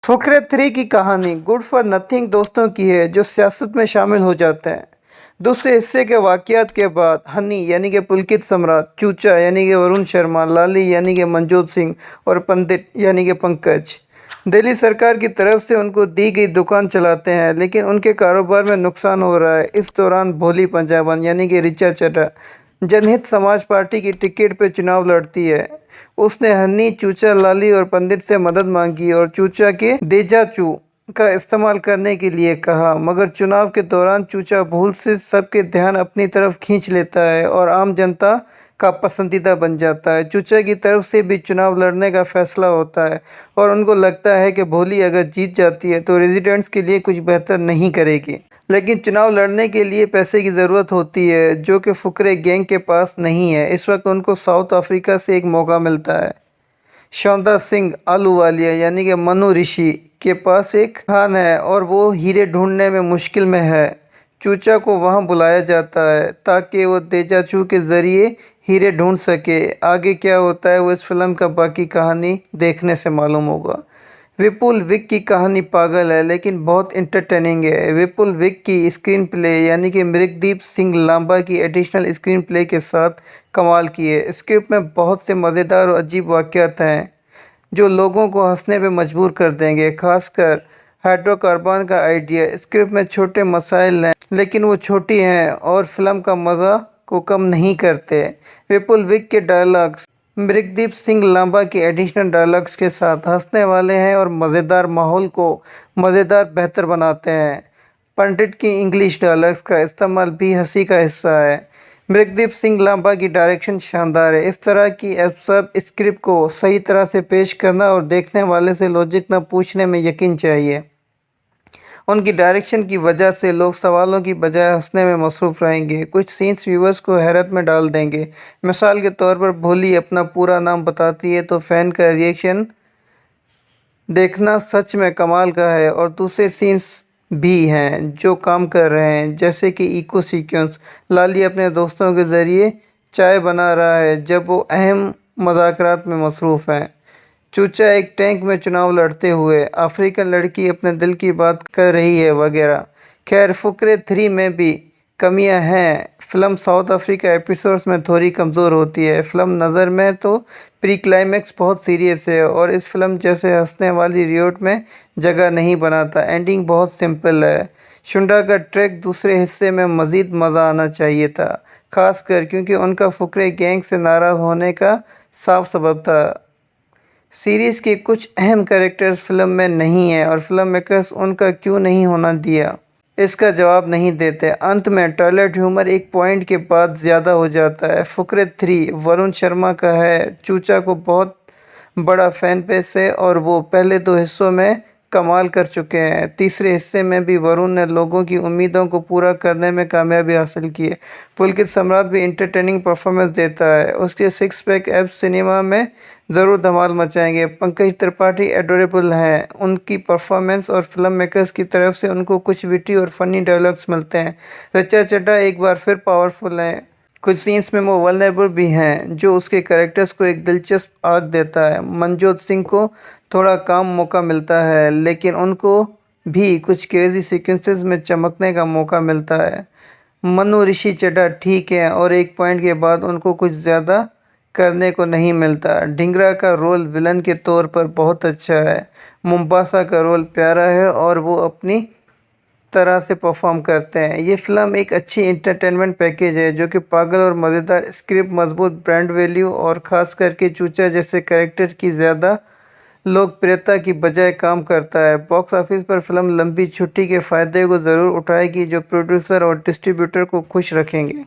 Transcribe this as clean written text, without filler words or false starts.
फुकरे 3 की कहानी good for nothing दोस्तों की है जो सियासत में शामिल हो जाते हैं। दूसरे हिस्से के वाक़यात के बाद हनी यानी कि पुलकित सम्राट, चूचा यानी कि वरुण शर्मा, लाली यानी कि मनजोत सिंह और पंडित यानी कि पंकज दिल्ली सरकार की तरफ से उनको दी गई दुकान चलाते हैं, लेकिन उनके कारोबार में नुकसान हो रहा है। इस दौरान भोली पंजाबन यानी कि ऋचा चड्ढा जनहित समाज पार्टी की टिकट पर चुनाव लड़ती है। उसने हनी, चूचा, लाली और पंडित से मदद मांगी और चूचा के देजाचू का इस्तेमाल करने के लिए कहा, मगर चुनाव के दौरान चूचा भूल से सबके ध्यान अपनी तरफ खींच लेता है और आम जनता का पसंदीदा बन जाता है। चूचा की तरफ से भी चुनाव लड़ने का फैसला होता है और उनको लगता है कि भोली अगर जीत जाती है तो रेजिडेंट्स के लिए कुछ बेहतर नहीं करेगी, लेकिन चुनाव लड़ने के लिए पैसे की ज़रूरत होती है जो कि फुकरे गैंग के पास नहीं है। इस वक्त उनको साउथ अफ्रीका से एक मौका मिलता है। शौंदा सिंह आलूवालिया यानी कि मनु ऋषि के पास एक खान है और वो हीरे ढूंढने में मुश्किल में है। चूचा को वहां बुलाया जाता है ताकि वो देजाचू के ज़रिए हीरे ढूंढ सके। आगे क्या होता है वो इस फिल्म का बाकी कहानी देखने से मालूम होगा। विपुल विक की कहानी पागल है लेकिन बहुत इंटरटेनिंग है। विपुल विक की स्क्रीन प्ले यानी कि मृगदीप सिंह लांबा की एडिशनल स्क्रीन प्ले के साथ कमाल की है। स्क्रिप्ट में बहुत से मज़ेदार और अजीब वाक़यात हैं जो लोगों को हंसने पे मजबूर कर देंगे, खासकर हाइड्रोकार्बन का आइडिया। स्क्रिप्ट में छोटे मसाइल हैं लेकिन वो छोटी हैं और फिल्म का मज़ा को कम नहीं करते। विपुल विक के डायलॉग्स मृगदीप सिंह लांबा के एडिशनल डायलॉग्स के साथ हंसने वाले हैं और मज़ेदार माहौल को मज़ेदार बेहतर बनाते हैं। पंडित की इंग्लिश डायलॉग्स का इस्तेमाल भी हंसी का हिस्सा है। मृगदीप सिंह लांबा की डायरेक्शन शानदार है। इस तरह की सब स्क्रिप्ट को सही तरह से पेश करना और देखने वाले से लॉजिक न पूछने में यकीन चाहिए। उनकी डायरेक्शन की वजह से लोग सवालों की बजाय हंसने में मसरूफ़ रहेंगे। कुछ सीन्स व्यूवर्स को हैरत में डाल देंगे। मिसाल के तौर पर भोली अपना पूरा नाम बताती है तो फ़ैन का रिएक्शन देखना सच में कमाल का है। और दूसरे सीन्स भी हैं जो काम कर रहे हैं, जैसे कि इको सीक्वेंस। लाली अपने दोस्तों के ज़रिए चाय बना रहा है जब वो अहम मुज़ाकरात में मसरूफ़ हैं। चूचा एक टैंक में चुनाव लड़ते हुए, अफ्रीकन लड़की अपने दिल की बात कर रही है वगैरह। खैर, फुकरे 3 में भी कमियां हैं। फिल्म साउथ अफ्रीका एपिसोड्स में थोड़ी कमज़ोर होती है। फिल्म नज़र में तो प्री क्लाइमैक्स बहुत सीरियस है और इस फिल्म जैसे हंसने वाली रियोट में जगह नहीं बनाता। एंडिंग बहुत सिंपल है। शुंडा का ट्रैक दूसरे हिस्से में मज़ीद मज़ा आना चाहिए था, खासकर क्योंकि उनका फुकरे गैंग से नाराज़ होने का साफ सबब था। सीरीज़ के कुछ अहम कैरेक्टर्स फिल्म में नहीं है और फिल्म मेकर्स उनका क्यों नहीं होना दिया इसका जवाब नहीं देते। अंत में टॉयलेट ह्यूमर एक पॉइंट के बाद ज़्यादा हो जाता है। फुकरे 3 वरुण शर्मा का है। चूचा को बहुत बड़ा फैन बेस है और वो पहले 2 हिस्सों में कमाल कर चुके हैं। तीसरे हिस्से में भी वरुण ने लोगों की उम्मीदों को पूरा करने में कामयाबी हासिल की है। पुलकित सम्राट भी इंटरटेनिंग परफॉर्मेंस देता है। उसके 6 पैक एब्स सिनेमा में ज़रूर धमाल मचाएंगे। पंकज त्रिपाठी एडोरेबल हैं। उनकी परफॉर्मेंस और फिल्म मेकर्स की तरफ से उनको कुछ विटी और फनी डायलॉग्स मिलते हैं। ऋचा चड्ढा एक बार फिर पावरफुल हैं। कुछ सीन्स में वो वल्नरेबल भी हैं जो उसके कैरेक्टर्स को एक दिलचस्प आग देता है। मनजोत सिंह को थोड़ा कम मौका मिलता है लेकिन उनको भी कुछ क्रेजी सीक्वेंसेस में चमकने का मौका मिलता है। मनु ऋषि चड्ढा ठीक है और एक पॉइंट के बाद उनको कुछ ज़्यादा करने को नहीं मिलता। ढिंगरा का रोल विलन के तौर पर बहुत अच्छा है। मुंबासा का रोल प्यारा है और वो अपनी तरह से परफॉर्म करते हैं। ये फिल्म एक अच्छी इंटरटेनमेंट पैकेज है जो कि पागल और मज़ेदार स्क्रिप्ट, मजबूत ब्रांड वैल्यू और ख़ास करके चूचा जैसे कैरेक्टर की ज़्यादा लोकप्रियता की बजाय काम करता है। बॉक्स ऑफिस पर फिल्म लंबी छुट्टी के फ़ायदे को ज़रूर उठाएगी जो प्रोड्यूसर और डिस्ट्रीब्यूटर को खुश रखेंगे।